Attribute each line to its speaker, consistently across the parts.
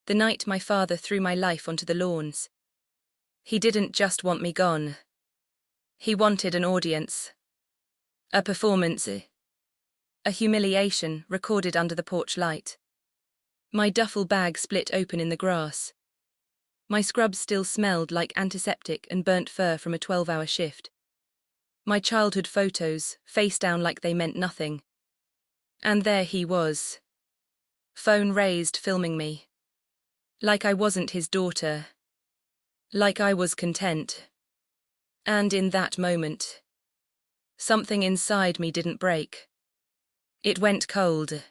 Speaker 1: The night my father threw my life onto the lawns. He didn't just want me gone. He wanted an audience. A performance. A humiliation recorded under the porch light. My duffel bag split open in the grass. My scrubs still smelled like antiseptic and burnt fur from a 12-hour shift. My childhood photos, face down like they meant nothing. And there he was. Phone raised, filming me. Like I wasn't his daughter. Like I was content. And in that moment, something inside me didn't break. It went cold.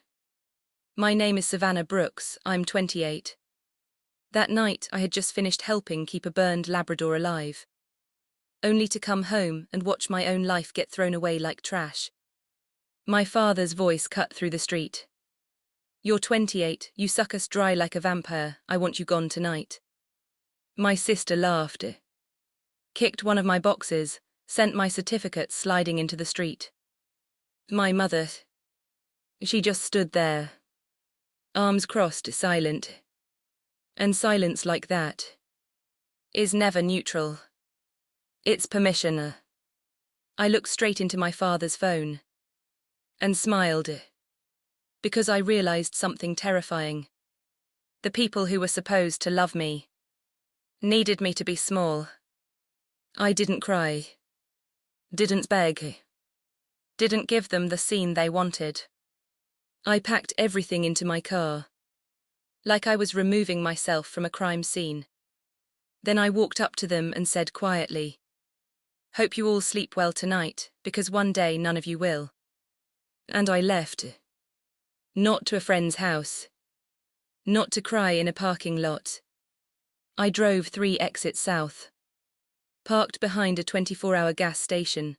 Speaker 1: My name is Savannah Brooks, I'm 28. That night I had just finished helping keep a burned Labrador alive. Only to come home and watch my own life get thrown away like trash. My father's voice cut through the street. You're 28, you suck us dry like a vampire, I want you gone tonight. My sister laughed. Kicked one of my boxes, sent my certificate sliding into the street. My mother. She just stood there. Arms crossed, silent. And silence like that is never neutral. It's permission. I looked straight into my father's phone and smiled because I realized something terrifying. The people who were supposed to love me needed me to be small. I didn't cry, didn't beg, didn't give them the scene they wanted. I packed everything into my car, like I was removing myself from a crime scene. Then I walked up to them and said quietly, "Hope you all sleep well tonight, because one day none of you will." And I left. Not to a friend's house. Not to cry in a parking lot. I drove 3 exits south. Parked behind a 24-hour gas station.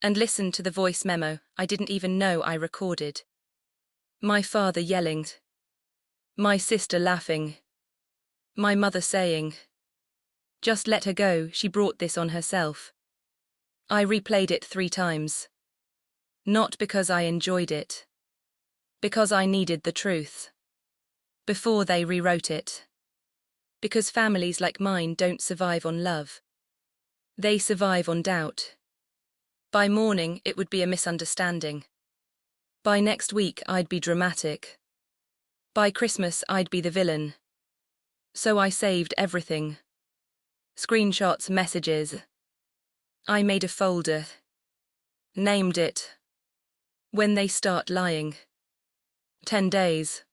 Speaker 1: And listened to the voice memo I didn't even know I recorded. My father yelling. My sister laughing. My mother saying, "Just let her go, she brought this on herself." I replayed it 3 times. Not because I enjoyed it. Because I needed the truth. Before they rewrote it. Because families like mine don't survive on love. They survive on doubt. By morning, it would be a misunderstanding. By next week, I'd be dramatic. By Christmas, I'd be the villain. So I saved everything. Screenshots, messages. I made a folder. Named it. When they start lying. 10 days.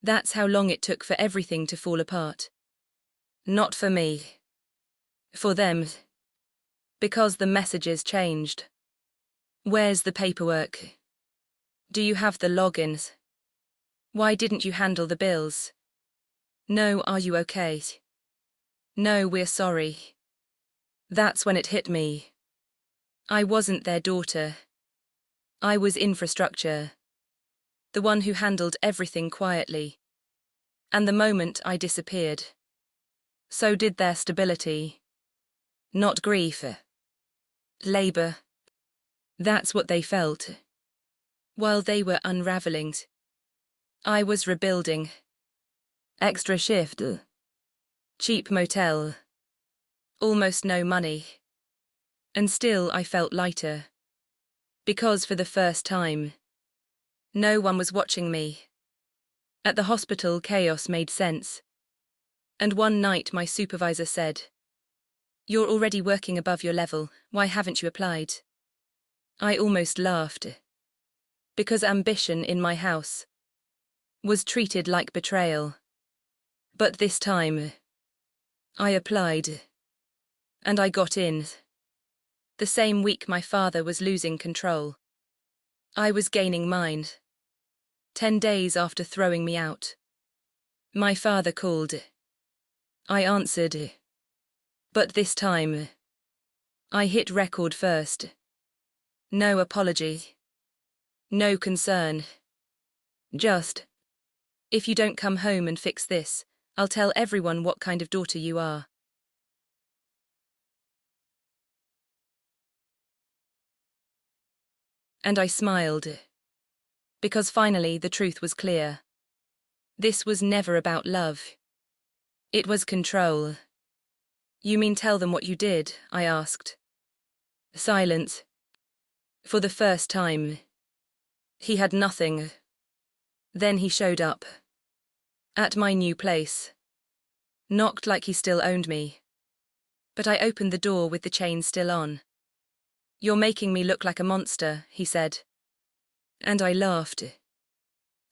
Speaker 1: That's how long it took for everything to fall apart. Not for me. For them. Because the messages changed. Where's the paperwork? Do you have the logins? Why didn't you handle the bills? No, are you okay? No, we're sorry. That's when it hit me. I wasn't their daughter. I was infrastructure. The one who handled everything quietly. And the moment I disappeared, so did their stability. Not grief. Labor. That's what they felt. While they were unraveling, I was rebuilding. Extra shift. Cheap motel. Almost no money. And still I felt lighter. Because for the first time, no one was watching me. At the hospital, chaos made sense. And one night my supervisor said, "You're already working above your level, why haven't you applied?" I almost laughed. Because ambition in my house was treated like betrayal. But this time, I applied. And I got in. The same week my father was losing control. I was gaining mine. 10 days after throwing me out. My father called. I answered. But this time, I hit record first. No apology. No concern. Just, "If you don't come home and fix this, I'll tell everyone what kind of daughter you are." And I smiled. Because finally the truth was clear. This was never about love. It was control. You mean tell them what you did? I asked. Silence. For the first time. He had nothing. Then he showed up. At my new place. Knocked like he still owned me. But I opened the door with the chain still on. You're making me look like a monster, he said. And I laughed.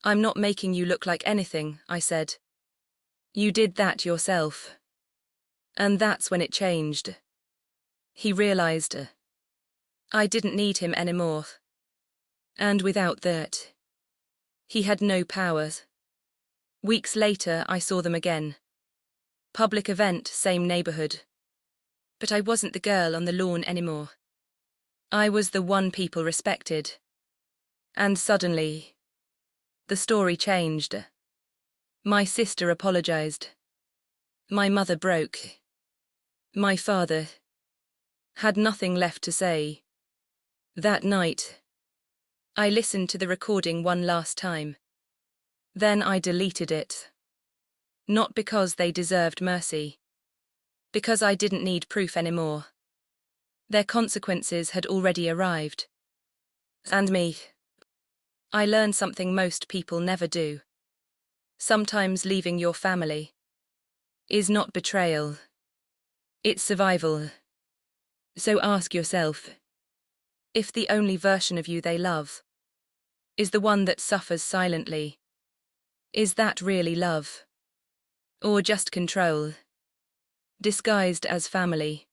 Speaker 1: I'm not making you look like anything, I said. You did that yourself. And that's when it changed. He realized. I didn't need him anymore. And without that, he had no power. Weeks later, I saw them again. Public event, same neighborhood. But I wasn't the girl on the lawn anymore. I was the one people respected. And suddenly, the story changed. My sister apologized. My mother broke. My father had nothing left to say. That night, I listened to the recording one last time. Then I deleted it. Not because they deserved mercy. Because I didn't need proof anymore. Their consequences had already arrived. And me. I learned something most people never do. Sometimes leaving your family is not betrayal. It's survival. So ask yourself, if the only version of you they love is the one that suffers silently, is that really love? Or just control, disguised as family?